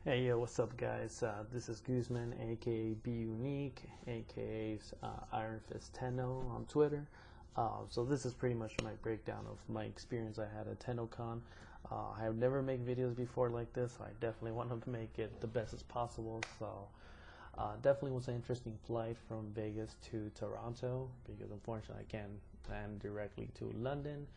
Hey yo, what's up guys? This is Guzman, aka Be Unique, aka Iron Fist Tenno on Twitter. So this is pretty much my breakdown of my experience I had at Tenno Con. I have never made videos before like this, so I definitely want to make it the best as possible. So definitely was an interesting flight from Vegas to Toronto because unfortunately I can't land directly to London.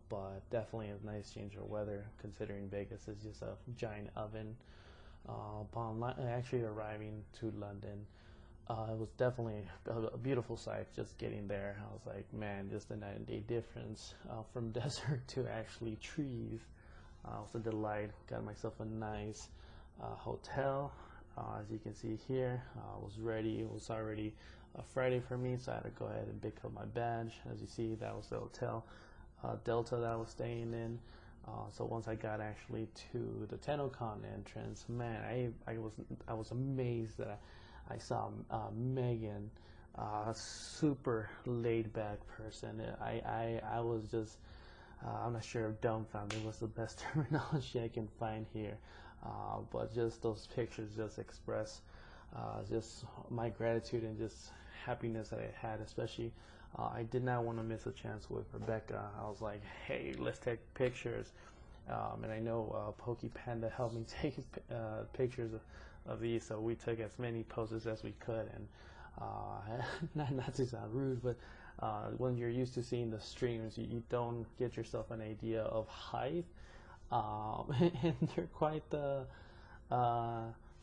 But definitely a nice change of weather considering Vegas is just a giant oven. Upon actually arriving to London, it was definitely a beautiful sight just getting there. I was like, man, just a night and day difference from desert to actually trees. It was a delight. Got myself a nice hotel. As you can see here, I was ready. It was already a Friday for me, so I had to go ahead and pick up my badge. As you see, that was the hotel. Delta that I was staying in. So once I got actually to the Tenno Con entrance, man, I was amazed that I saw Megan, super laid back person. I was just I'm not sure if dumbfounded was the best terminology I can find here, but just those pictures just express just my gratitude and just happiness that I had, especially I did not want to miss a chance with Rebecca. I was like, hey, let's take pictures. And I know Pokey Panda helped me take pictures of these, so we took as many poses as we could. And not to sound rude, but when you're used to seeing the streams, you don't get yourself an idea of height. And they're quite the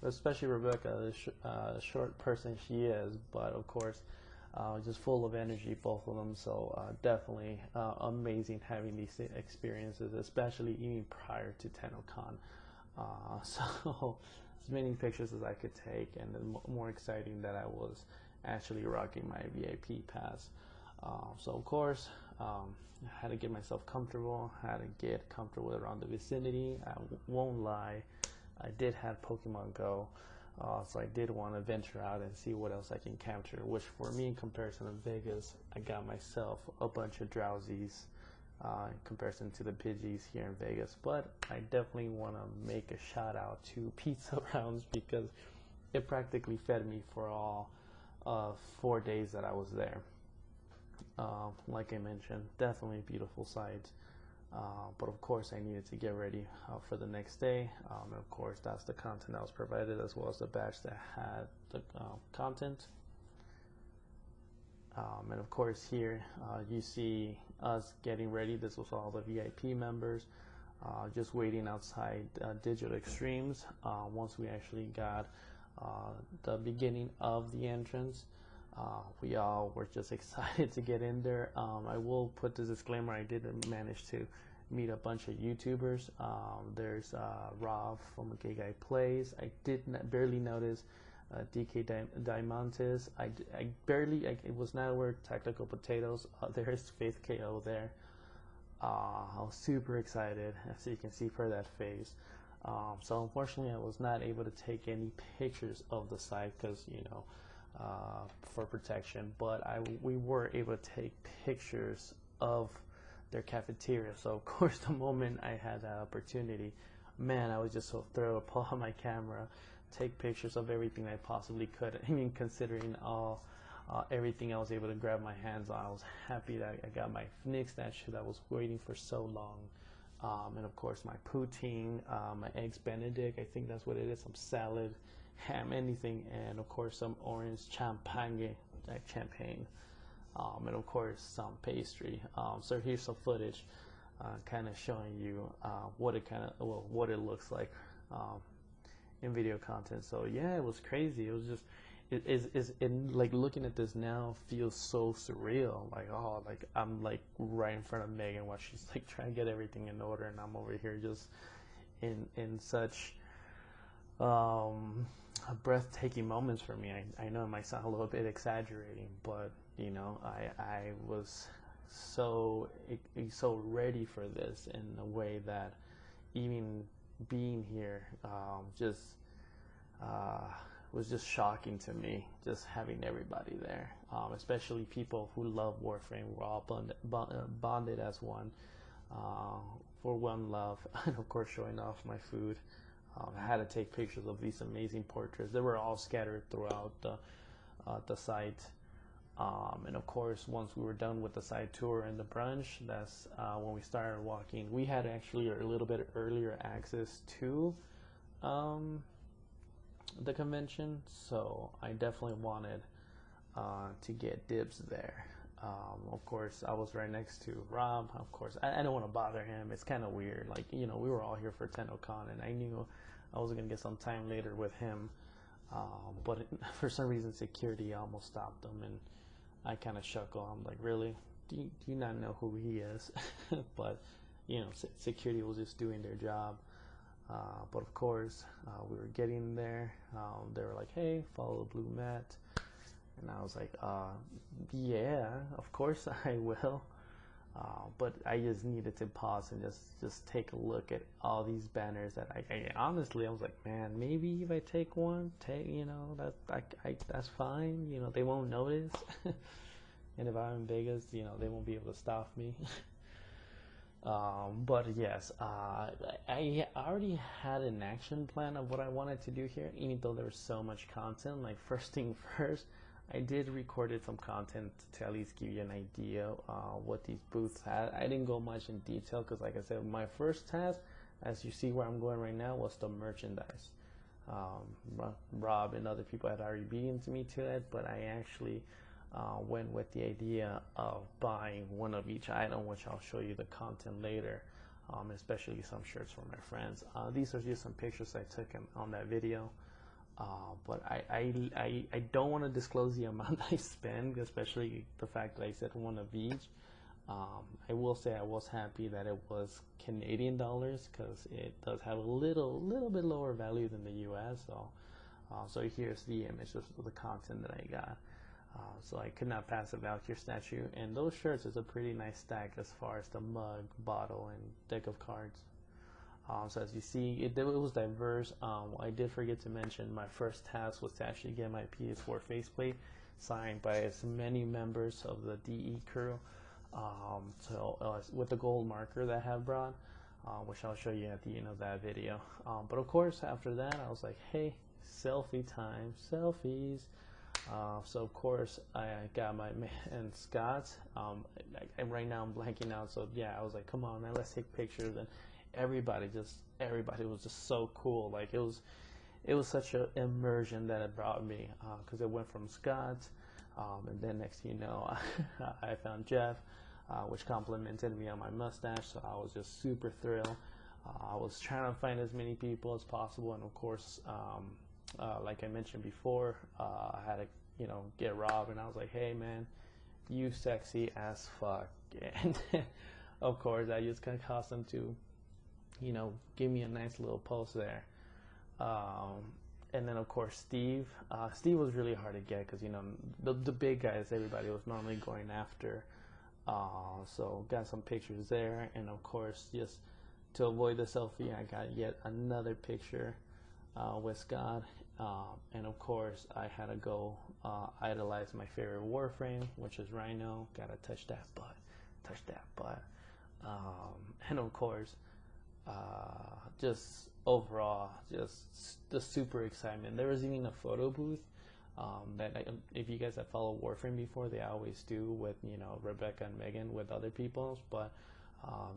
especially Rebecca, the short person she is, but of course just full of energy, both of them. So definitely amazing having these experiences, especially even prior to Tenno Con. So as many pictures as I could take, and then more exciting that I was actually rocking my VIP pass. So of course I had to get myself comfortable, had to get comfortable around the vicinity. I won't lie, I did have Pokemon Go, so I did want to venture out and see what else I can capture, which for me in comparison to Vegas, I got myself a bunch of Drowsies in comparison to the Pidgeys here in Vegas. But I definitely want to make a shout out to Pizza Rounds because it practically fed me for all 4 days that I was there. Like I mentioned, definitely a beautiful sight. But of course I needed to get ready for the next day, and of course that's the content that was provided, as well as the badge that had the content. And of course here you see us getting ready. This was all the VIP members just waiting outside Digital Extremes. Once we actually got the beginning of the entrance, we all were just excited to get in there. I will put this disclaimer, I didn't manage to meet a bunch of YouTubers. There's Rob from Gay Guy Plays. I did barely notice DK Diamantes. It was not a word Tactical Potatoes. There's Faith KO there. I was super excited, as you can see, for that face. So unfortunately I was not able to take any pictures of the site because, you know, for protection, but we were able to take pictures of their cafeteria. So of course the moment I had that opportunity, man, I was just so thrilled to pull out my camera, take pictures of everything I possibly could. I mean, considering everything I was able to grab my hands on, I was happy that I got my Phoenix statue that I was waiting for so long. And of course my poutine, my eggs Benedict, I think that's what it is, some salad, ham, anything, and of course some orange champagne, and of course some pastry. So here's some footage kind of showing you what it looks like in video content. So yeah, it was crazy. It was just like looking at this now feels so surreal. Like, oh, like I'm like right in front of Megan while she's like trying to get everything in order, and I'm over here just in such breathtaking moments for me. I know it might sound a little bit exaggerating, but you know, I was so ready for this in a way that even being here was just shocking to me, just having everybody there, especially people who love Warframe. We're all bonded as one for one love, and of course showing off my food. I had to take pictures of these amazing portraits. They were all scattered throughout the site. And of course, once we were done with the site tour and the brunch, that's when we started walking. We had actually a little bit earlier access to the convention, so I definitely wanted to get dibs there. Of course, I was right next to Rob. Of course, I don't want to bother him. It's kind of weird. Like, you know, we were all here for Tenno Con, and I knew I was going to get some time later with him. But for some reason, security almost stopped him, and I kind of chuckle. I'm like, really? Do you not know who he is? But, you know, security was just doing their job. But of course, we were getting there. They were like, hey, follow the blue mat. And I was like, yeah, of course I will. But I just needed to pause and just take a look at all these banners that I honestly, I was like, man, maybe if I take one, you know, that's fine. You know, they won't notice. And if I'm in Vegas, you know, they won't be able to stop me. But yes, I already had an action plan of what I wanted to do here, even though there was so much content. Like, first thing first, I did recorded some content to at least give you an idea what these booths had. I didn't go much in detail because, like I said, my first task, as you see where I'm going right now, was the merchandise. Rob and other people had already beaten to me to it, but I actually went with the idea of buying one of each item, which I'll show you the content later, especially some shirts for my friends. These are just some pictures I took on that video. But I don't want to disclose the amount I spend, especially the fact that I said one of each. I will say I was happy that it was Canadian dollars, because it does have a little bit lower value than the US. So here's the image of the content that I got. So I could not pass a voucher statue, and those shirts is a pretty nice stack as far as the mug, bottle, and deck of cards. So as you see, it was diverse. I did forget to mention my first task was to actually get my PS4 faceplate signed by as many members of the DE crew. With the gold marker that I have brought, which I'll show you at the end of that video. But of course, after that, I was like, hey, selfie time, selfies. So of course I got my man Scott, and right now I'm blanking out, so yeah, I was like, come on man, let's take pictures. And everybody was just so cool. Like, it was such an immersion that it brought me, because it went from Scott, and then next thing you know, I found Jeff, which complimented me on my mustache, so I was just super thrilled. I was trying to find as many people as possible, and of course, like I mentioned before, I had to, you know, get Rob, and I was like, hey man, you sexy as fuck. And of course, I just kind of caused him to, you know, give me a nice little post there. And then of course Steve was really hard to get, because, you know, the big guys everybody was normally going after. So got some pictures there, and of course, just to avoid the selfie, I got yet another picture with Scott. And of course, I had to go idolize my favorite Warframe, which is Rhino. Gotta touch that butt. And of course, just overall, just the super excitement. There was even a photo booth if you guys have followed Warframe before, they always do with, you know, Rebecca and Megan with other people. But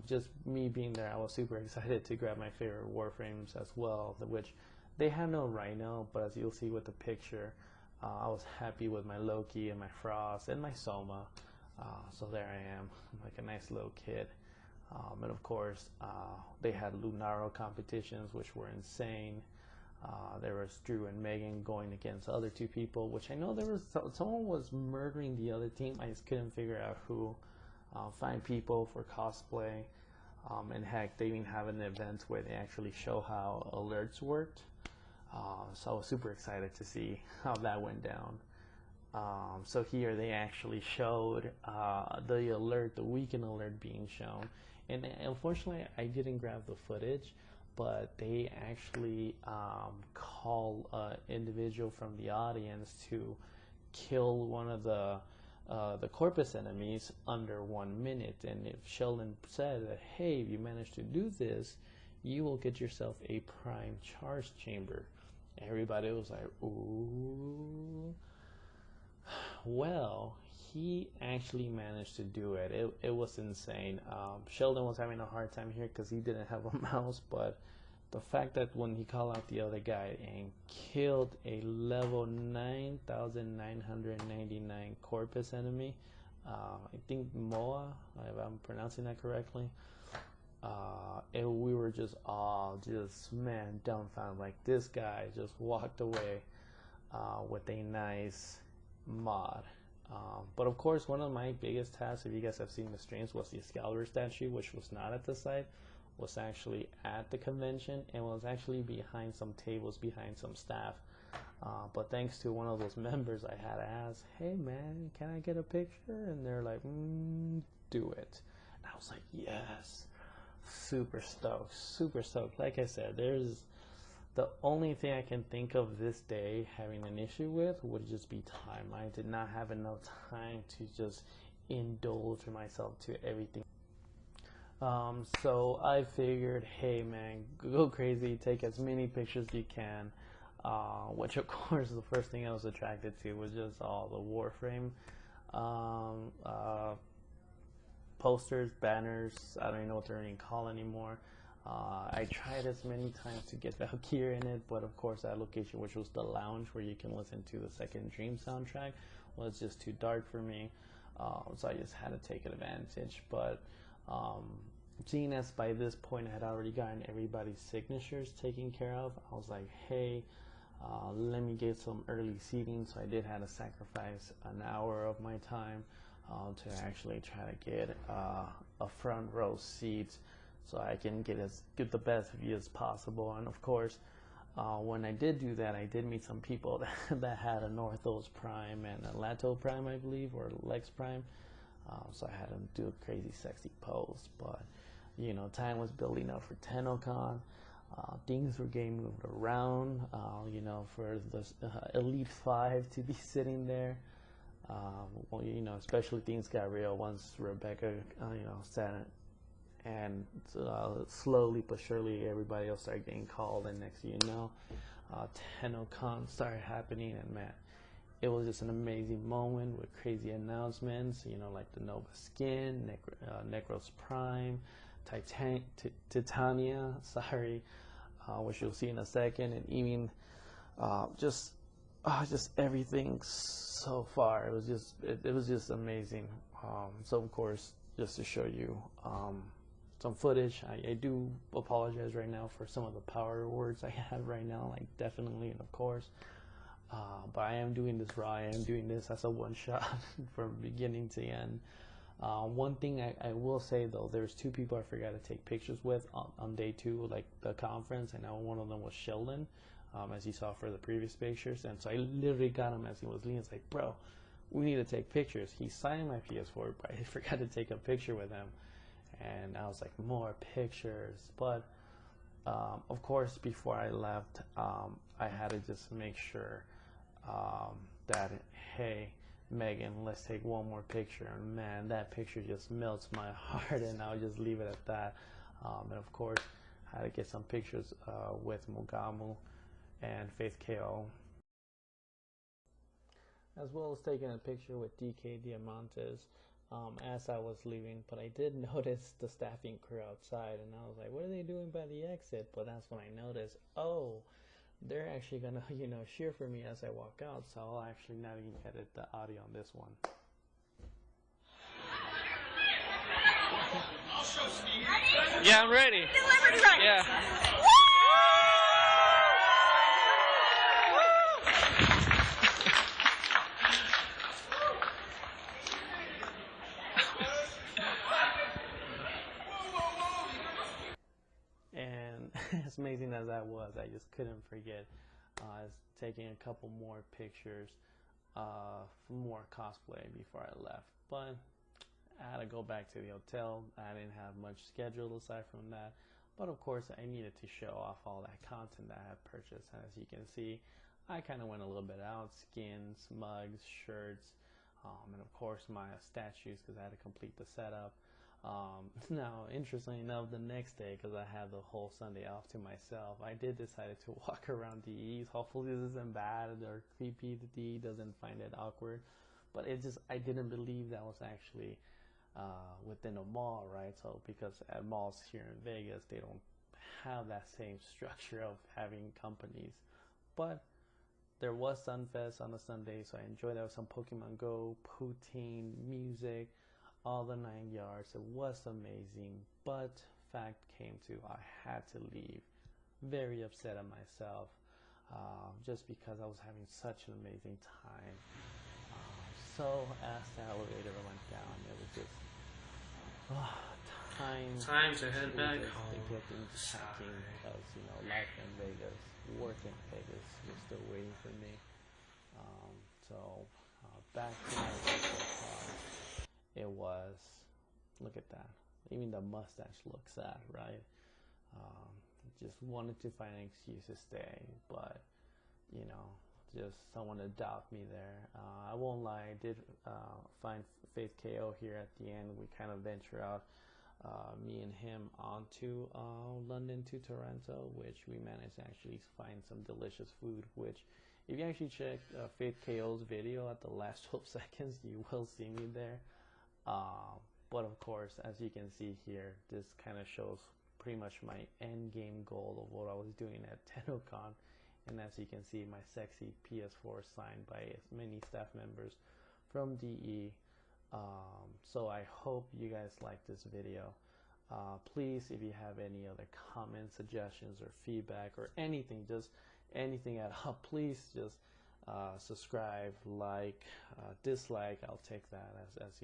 just me being there, I was super excited to grab my favorite Warframes as well, which they have no Rhino, but as you'll see with the picture, I was happy with my Loki and my Frost and my Soma. So there I am, like a nice little kid. And of course, they had Lunaro competitions, which were insane. There was Drew and Megan going against other two people, which I know there was someone was murdering the other team. I just couldn't figure out who. Find people for cosplay, and heck, they even have an event where they actually show how alerts worked. So I was super excited to see how that went down. So here they actually showed the alert, the weekend alert being shown, and unfortunately I didn't grab the footage, but they actually call an individual from the audience to kill one of the corpus enemies under 1 minute. And if Sheldon said that, hey, if you manage to do this, you will get yourself a prime charge chamber. Everybody was like, ooh. Well, he actually managed to do it. It was insane. Sheldon was having a hard time here because he didn't have a mouse, but the fact that when he called out the other guy and killed a level 9,999 corpus enemy, I think Moa, if I'm pronouncing that correctly, we were just all man, dumbfounded. Like, this guy just walked away with a nice mod. But of course, one of my biggest tasks, if you guys have seen the streams, was the Excalibur statue, which was not at the site, was actually at the convention, and was actually behind some tables, behind some staff. But thanks to one of those members, I had to ask, hey man, can I get a picture? And they're like, do it. And I was like, yes. Super stoked, super stoked. Like I said, there's the only thing I can think of this day having an issue with would just be time. I did not have enough time to just indulge myself to everything. So I figured, hey man, go crazy, take as many pictures as you can. Which of course the first thing I was attracted to was just all the Warframe posters, banners. I don't even know what they're even called anymore. I tried as many times to get Valkyrie in it, but of course that location, which was the lounge where you can listen to the Second Dream soundtrack, was just too dark for me. So I just had to take advantage. But seeing as by this point I had already gotten everybody's signatures taken care of, I was like, hey, let me get some early seating. So I did have to sacrifice an hour of my time to actually try to get a front row seat so I can get the best view as possible. And of course, when I did do that, I did meet some people that had an Orthos Prime and a Lato Prime, I believe, or Lex Prime. So I had to do a crazy sexy pose. But you know, time was building up for Tenno Con. Things were getting moved around, you know, for the Elite 5 to be sitting there. Well, you know, especially things got real once Rebecca, you know, sat in, and slowly but surely everybody else started getting called, and next thing you know, Tenno Con started happening, and man, it was just an amazing moment with crazy announcements, you know, like the Nova skin, Necros Prime, Titania, sorry, which you'll see in a second, and even just everything so far. It was just amazing. So of course, just to show you some footage, I do apologize right now for some of the power words I have right now, like definitely and of course. But I am doing this raw. I am doing this as a one shot from beginning to end. One thing I will say though, there's two people I forgot to take pictures with on day 2, like the conference, and one of them was Sheldon, as you saw for the previous pictures. And so I literally got him as he was leaving. It's like, bro, we need to take pictures. He signed my PS4, but I forgot to take a picture with him. And I was like, more pictures. But of course, before I left, I had to just make sure that, hey, Megan, let's take one more picture. And man, that picture just melts my heart, and I'll just leave it at that. And of course, I had to get some pictures with Mugamu and Faith KO, as well as taking a picture with DK Diamantes as I was leaving. But I did notice the staffing crew outside, and I was like, what are they doing by the exit? But that's when I noticed, oh, they're actually gonna, you know, cheer for me as I walk out. So I'll actually not even edit the audio on this one. Yeah, I'm ready. Delivery right. Yeah. And as amazing as that was, I just couldn't forget taking a couple more pictures for more cosplay before I left. But I had to go back to the hotel. I didn't have much scheduled aside from that. But of course, I needed to show off all that content that I had purchased. And as you can see, I kind of went a little bit out. Skins, mugs, shirts, and of course my statues, because I had to complete the setup. Now, interestingly enough, the next day, because I had the whole Sunday off to myself, I did decide to walk around DE. Hopefully this isn't bad or creepy. The DE doesn't find it awkward. But I didn't believe that was actually within a mall, right? So, because at malls here in Vegas, they don't have that same structure of having companies. But there was Sunfest on a Sunday, so I enjoyed that with some Pokemon Go, poutine, music, all the 9 yards. It was amazing, but fact came to I had to leave. Very upset at myself, just because I was having such an amazing time. So as the elevator went down, it was just time to head back home. To get things packing, because life in Vegas, work in Vegas was still waiting for me. So back to my rental car. It was, look at that. Even the mustache looks sad, right? Just wanted to find an excuse to stay, but just someone to doubt me there. I won't lie, I did find Faith KO here at the end. We kind of venture out, me and him, onto London to Toronto, which we managed to actually find some delicious food, which if you actually check Faith KO's video at the last 12 seconds, you will see me there. But of course, as you can see here, this kind of shows pretty much my end game goal of what I was doing at Tenno Con. And as you can see, my sexy PS4 signed by as many staff members from DE. So I hope you guys like this video. Please, if you have any other comments, suggestions, or feedback, or anything, just anything at all, please just subscribe, like, dislike. I'll take that as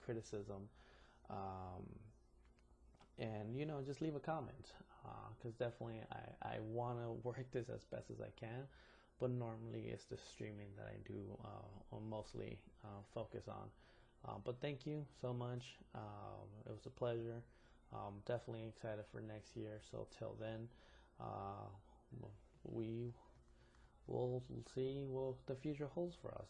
criticism. And just leave a comment, because definitely I want to work this as best as I can, but normally it's the streaming that I do mostly focus on. But thank you so much. It was a pleasure. Definitely excited for next year. So till then, we will see what the future holds for us.